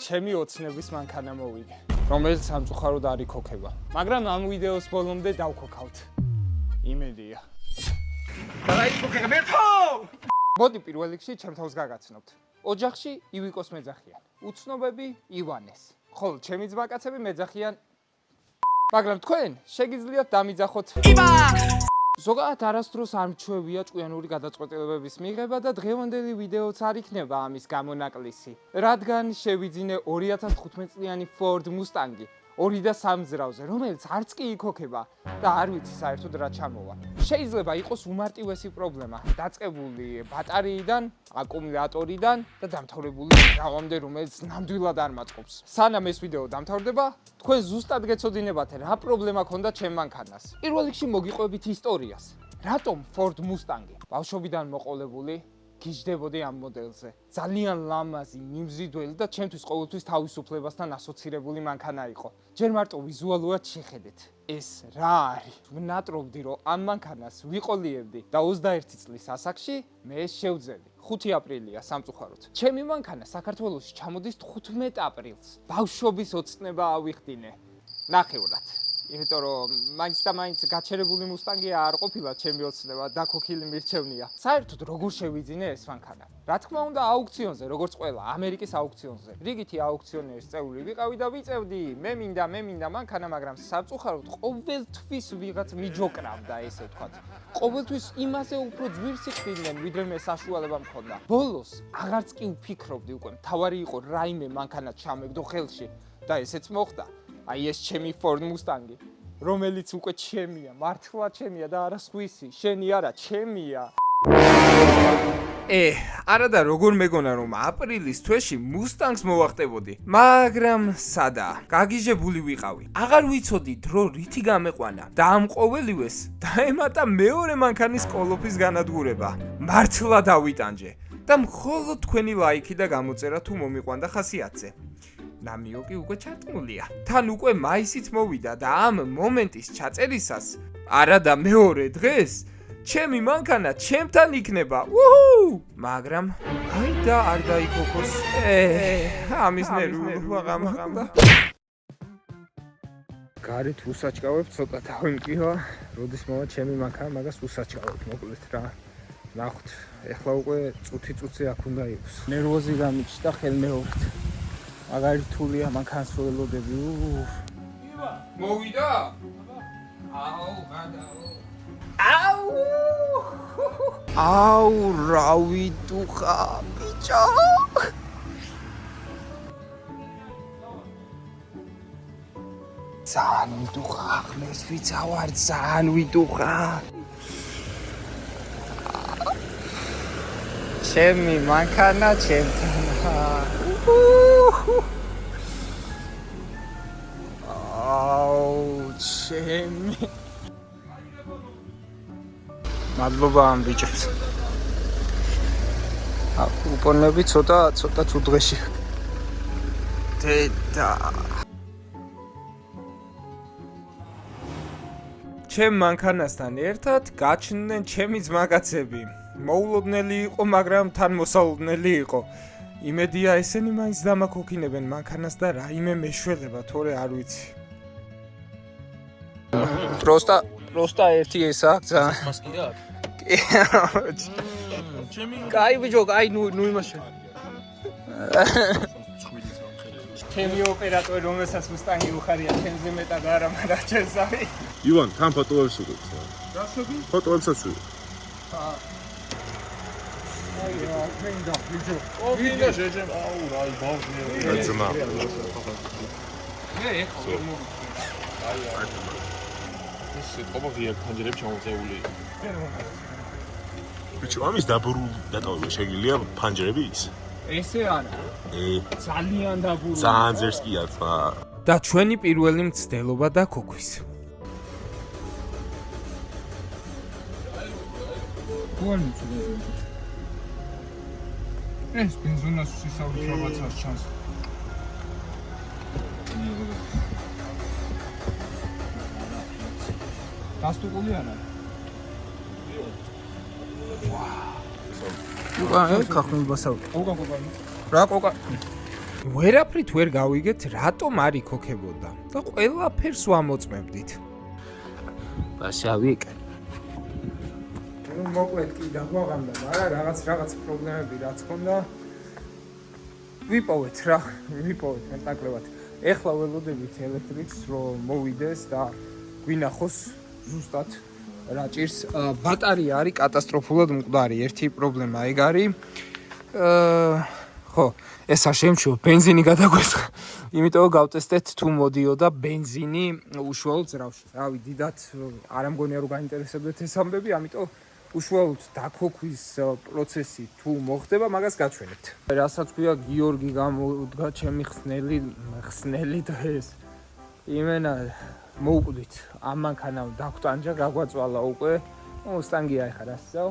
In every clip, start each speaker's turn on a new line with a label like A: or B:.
A: ჩემი ოცნების მანქანა მოვიგე, რომელიც სამწუხაროდ არ იქოქება. მაგრამ ამ ვიდეოს ბოლომდე დავქოქავთ. იმედია. მოდი პირველ რიგში ჩემ თავს გაგაცნობთ. ოჯახში ივიკოს მეძახიან. უცნობები ივანეს. ხოლო ჩემი ძმაკაცები მეძახიან. მაგრამ თქვენ შეგიძლიათ დამიძახოთ ზოგადად არასდროს არ მჩვევია ჭკვიანური გადაწყვეტილებების მიღება და დღევანდელი ვიდეოც არ იქნება ამის გამონაკლისი. რადგან შევიძინე 2015 წლიანი Ford Mustang 2 და 3 ძრავზე, რომელიც არც კი იქოქება და არ ვიცი საერთოდ რა ჩამოვა. შეიძლება იყოს უმარტივესი პრობლემა, დაწყებული ბატარეიდან, აკუმულატორიდან და დამთავრებული ძრავამდე, რომელიც ნამდვილად არ მაწყობს. სანამ ეს ვიდეო დამთავრდება, თქვენ ზუსტად გეცოდინებათ რა პრობლემა ქონდა ჩემ მანქანას. პირველ რიგში მოგიყვებით ისტორიას. რატომ Ford Mustang? ბავშვობიდან მოყოლებული გიждდებოდი ამ მოდელზე. ძალიან ლამაზი, მიმზიდველი და ჩემთვის ყოველთვის თავისუფლებასთან ასოცირებული მანქანა იყო. ჯერ მარტო ვიზუალურად შეხედეთ. ეს რა არის? ვნატრობდი, რომ ამ მანქანას ვიყოლიებდი და 21 წლის ასაკში მე შევძელი. 5 აპრილია სამწუხაროდ. ჩემი მანქანა საქართველოში ჩამოდის 15 აპრილს. ბავშვობის ოცნება ავიხდინე. ნახევრად. იმიტომ რომ მაინც და მაინც გაჩერებული მუსტანგი არ ყოფილა ჩემი ოცნება, დაქოქილი მირჩევნია. საერთოდ როგორ შევიძინე ეს მანქანა? რა თქმა უნდა აუქციონზე, როგორც ყველა ამერიკის აუქციონზე. რიგითი აუქციონერის წევრი ვიყავი და ვიწევდი, მე მინდა მანქანა, მაგრამ სამწუხაროდ ყოველთვის ვიღაც მიჯოკრავდა, ესე ვთქვათ. ყოველთვის იმაზე უფრო ძვირს იხდიდნენ, ვიდრე მე საშუალება მქონდა. ბოლოს აღარც კი ვფიქრობდი უკვე, მთავარი იყო რაიმე მანქანა ჩამეგდო ხელში და ესეც მოხდა. აი ეს ჩემი Ford Mustang, რომელიც უკვე ჩემია, მართლა ჩემია და არა სხვისი, შენი არა, ჩემია. არა და როგორ მეგონა რომ აპრილის თვეში Mustangs მოვახტებოდი, მაგრამ სადაა? გაგიჟებული ვიყავი. აღარ ვიცოდი დრო რითი გამეყვანა და ამ ყოველივეს დაემატა მეორე მანქანის კოლოფის განადგურება. მართლა დავიტანჯე და მხოლოდ თქვენი ლაიქი და გამოწერა თუ მომიყვანდა 100-ზე. ნამიოკი უკვე ჩატმულია. თან უკვე მაისიც მოვიდა და ამ მომენტის ჩაწერისას, არა და მეორე დღეს, ჩემი მანქანა ჩემთან იქნება. მაგრამ აი და არ დაიქოქოს. ამის ნერვიულობა გამახდა. გარეთ უსაჭკავებ, ცოტა დავიმკივა. როდის მოვა ჩემი მანქანა, მაგას უსაჭკავებ, მოკლედ რა. ნახოთ, ეხლა უკვე წუთი აქ უნდა იყოს. ნერვოზი გამიჩნდა ხელმეორედ. აგარი რთულია მანქანას რო ველოდები. მოვიდა? აუ, რა ვიდუხა, ბიჭო. ძალიან ვიდუხა, ხმეს ვიცავარ, ძალიან ვიდუხა. ჩემი მანქანა ჩემთან. ჩემი. მადლობა ამ ბიჭებს. უპონები ცოტა თუ დღეში. დედა. ჩემ მანქანასთან ერთად გაჩნდნენ ჩემი ძმაკაცები. მოულოდნელი იყო, მაგრამ თან მოსალოდნელი იყო. იმედია ესენი მაინც დამაქოქინებენ მანქანას და რაიმე მეშველება, თორე არ ვიცი. პროსტა ერთი ეს აქვს ძალიან. მასკია აქვს. კაი ბიჭო, კაი ნუ იმაში. ჩემი ოპერატორი რომელსაც Mustang უხარია, ჩემზე მეტად არა, მაგრამ ჩემსავე.
B: ივან, თან ფოტოებს უყურებს.
A: რა შვები?
B: ფოტოებსაც უყურებ.
A: აი რა, ფენდა ბიჭო.
C: ვიდა შეჭემ, აუ რა ბავშვია.
B: ძმა.
A: მე ეხლა მო.
C: ეს ყოფილია ფანჯრები ჩამოწეული.
B: ბიჭო, ამის დატოვება შეგიძლია ფანჯრები ის?
A: ესე არა. ძალიან დაბურული.
B: ძალიან ძერს კი აქვს.
A: და ჩვენი პირველი მცდელობა დაქოქვის. გონი წუდა. ეს ბენზინას სისავლის რაღაცას ჩანს. გასტუყული არა? ვაა. უკან ხახმებასავ. უკან კოკა. რა კოკა? ვერაფრით ვერ გავიგეთ, რატომ არ იქოქებოდა და ყველაფერს ვამოწმებდით.
B: ბაშავიკ.
A: ნუ მოკლედ კი დაგვაღამდა, მაგრამ რაღაც პრობლემები რაც ჰქონდა ვიპოვეთ მეტნაკლებად. ეხლა ველოდებით ელექტრიკს რომ მოვიდეს და გვინახოს ზუსტად რა ჭირს. ბატარეა არის კატასტროფულად მკვდარი. ერთი პრობლემა ეგ არის. ხო, ეს არ შემჩიო, ბენზინი გადაგვესხა. იმიტომ გავტესტეთ თუ მოდიოდა ბენზინი უშუალოდ ძრავში. რავი, დიდად არ ამგონია რომ გაინტერესებდეთ ეს ამბები, ამიტომ უშუალოდ დაქოქვის პროცესი თუ მოხდება, მაგას გაჩვენებთ. რასაც ქვია გიორგი გამოუდგა ჩემი ხსნელი დღეს. იმენა მოუკვდით, ამ მანქანამ დაგვტანჯა, გაგვაწვალა უკვე. სტანგია ეხა რასწავ.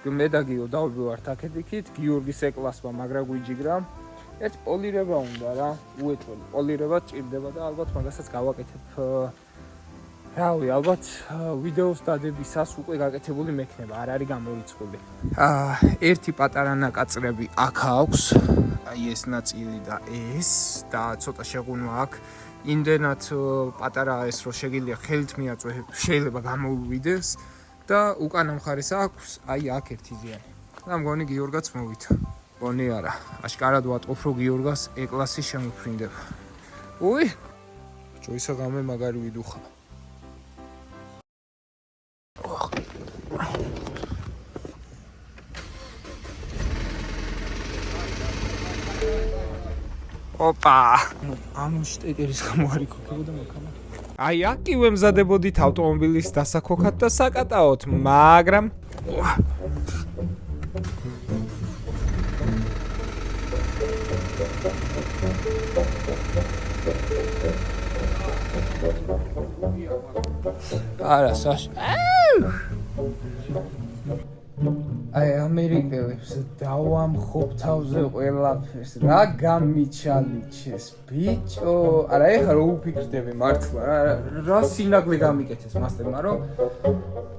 A: მე და გიო დავბივართ აქეთ-იქით, გიორგის ეკლასმა მაგრა გვიჯიგრა. ერთ პოლირება უნდა რა, უეთველი პოლირება ჭირდება და ალბათ მაგასაც გავაკეთებ. რავი, ალბათ ვიდეოს დადებისას უკვე გაკეთებული მექნება, არ არის გამორიცხული. ერთი პატარა ნაკაწრები აქ აქვს, აი ეს ნაწილი და ეს და ცოტა შეღუნვა აქვს. იმდენად პატარაა ეს, რომ შეგიძლია ხელით მიაწვე, შეიძლება გამოუვიდეს და უკანა მხარეს აქვს, აი აქ ერთი ზიანი. და მგონი გიორგაც მოვიდა. მგონი არა, აშკარად ვატყობ, რომ გიორგას ეკლასი შემოფრინდება. უი, ბიჭო, ისა გამე მაგარი ვიდუხა. ოპა! ამ შტეკერის გამო არ იქოქებოდა მანქანა. აი აქ კი ვემზადებოდით ავტომობილის დასაქოქად და საკატაოთ, მაგრამ არა, საშ. აი ამერიკელებს დავამხობ თავზე ყველაფერს. რა გამიჩალიჩეს, ბიჭო. არა, ეხლა რო უფიქრდები მართლა, რა სინაგლე გამიკეთეს მასტერმა, რომ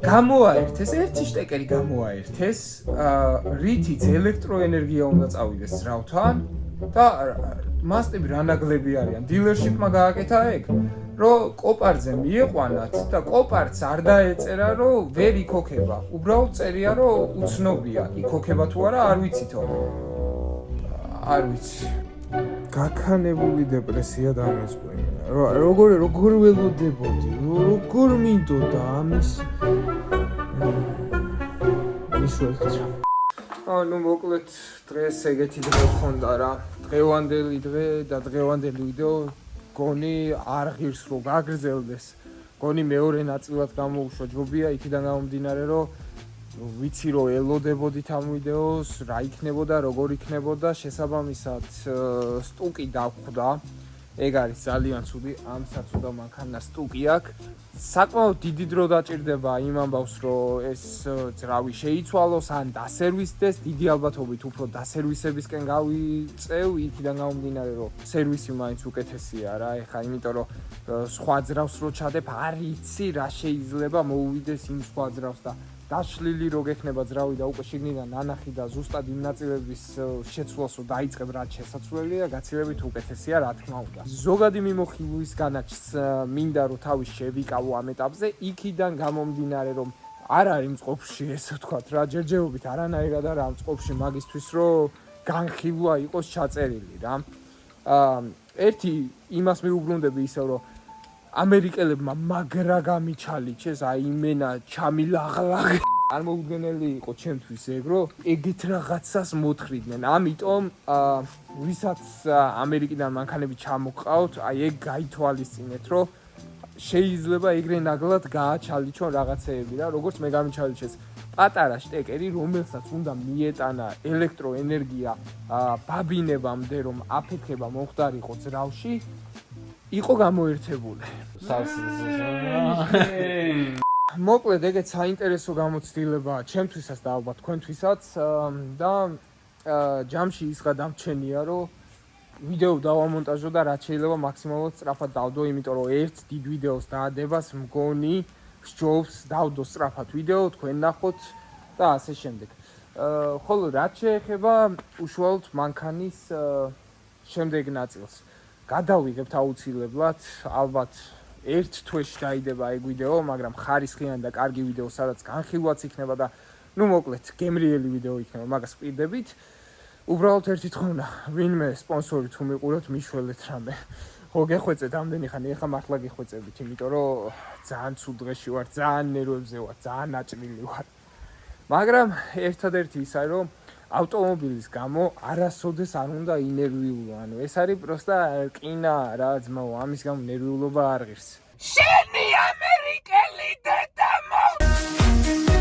A: გამოაერთეს, ერთი შტეკერი გამოაერთეს, რითიც ელექტროენერგია უნდა წავიდეს ძრავთან და მასტები რა ნაგლები არიან. დილერშიპმა გააკეთა ეგ, რომ კოპარზე მიიყვანათ და კოპარც არ დაეწერა, რომ ვერ იქოქება. უბრალოდ წერია, რომ უცნობია, იქოქება თუ არა, არ ვიცითო. არ ვიცი. გაქანებული დეპრესია დამეწყვინა. როგორ ველოდებოდი, როგორ მინდოდა ამის. ისველთა. ნუ მოკლედ დღეს ეგეთი დღე ხონდა რა. დღევანდელი დღე და დღევანდელი ვიდეო გონი არ ღირს რომ გაგრძელდეს. გონი მეორე ნაწილად გამოუშვა ჯობია იქიდან გამომდინარე რომ ვიცი რომ ელოდებოდით ამ ვიდეოს, რა იქნებოდა, როგორ იქნებოდა, შესაბამისად სტუკი დავხვდა. ეგ არის ძალიან ცუდი, ამ საცუდო მანქანას სტუკი აქვს. საკმაოდ დიდი დრო დაჭირდება იმ ამბავს, რომ ეს ძრავი შეიცვალოს ან დასერვისდეს, დიდი ალბათობით უფრო დასერვისებისკენ გავიწევ, იქიდან გამომდინარე, რომ სერვისი მაინც უკეთესია რა, ეხა იმიტომ რომ სხვა ძრავს რო ჩადებ, არ იცი რა შეიძლება მოუვიდეს იმ სხვა ძრავს და დაშლილი რო გექნება ძრავი და უკვე შიგნიდან ნანახი და ზუსტად იმ ნაწილების შეცვლას რო დაიწყებ რაც შესაძლებელია, გაცილებით უკეთესია რა თქმა უნდა. ზოგადი მიმოხილვისგანაც მინდა რომ თავი შევიკავო ამ ეტაპზე, იქიდან გამომდინარე რომ არ არის მწყობში ესე ვთქვათ რა, ჯერჯერობით არანაირად არა ამ მწყობში მაგისთვის რომ განხილვა იყოს ჩაწერილი რა. ერთი იმას მიუბრუნდები ისევ რომ ამერიკელებმა მაგრა გამიჩალიჩეს, აი იმენა ჩამილაღლაღ. არ მოუდგენელი იყო ჩემთვის ეგ, რომ ეგეთ რაღაცას მოთხრიდნენ. ამიტომ ვისაც ამერიკიდან მანქანები ჩამოყავთ, აი ეგ გაითვალისწინეთ, რომ შეიძლება ეგრე ნაგლად გააჩალიჩონ რაღაცეები რა, როგორც მე გამიჩალიჩეს. პატარა შტეკერი, რომელსაც უნდა მიეტანა ელექტროენერგია ბაბინებამდე, რომ აფეთქება მომხდარიყო ძრავში, იყო გამოერთებული. მოკლედ ეგეც საინტერესო გამოცდილებაა ჩემთვისაც და ალბათ თქვენთვისაც და ჯამში ის გადამრჩენია, რომ ვიდეო დავამონტაჟო და რაც შეიძლება მაქსიმალურად სწრაფად დავდო, იმიტომ რომ ერთ დიდ ვიდეოს დაადებას მგონი სჯობს დავდო სწრაფად ვიდეო, თქვენ ნახოთ და ასე შემდეგ. ხოლო რაც შეეხება უშუალოდ მანქანის შემდეგ ნაწილს გადავიღებთ აუცილებლად, ალბათ ერთ თვეში დაიდება ეგ ვიდეო, მაგრამ ხარისხიანი და კარგი ვიდეო, სადაც განხილვაც იქნება და ნუ მოკლედ გემრიელი ვიდეო იქნება, მაგას ვყიდებით. უბრალოდ ერთი თქმა უნდა, ვინმე სპონსორი თუ მიყურებთ, მიშველეთ რამე. ხო გეხვეწეთ ამდენი ხანი, ეხლა მართლა გეხვეწებით, იმიტომ რომ ძალიან ცუდ დღეში ვარ, ძალიან ნერვებზე ვარ, ძალიან ნაჭრილი ვარ. მაგრამ ერთადერთი ის არის, რომ ავტომობილის გამო არასოდეს არ უნდა ინერვიულო, ანუ ეს არის პროსტა რკინა რა ძმაო, ამის გამო ნერვიულობა არ ღირს. შენი ამერიკელი დედამო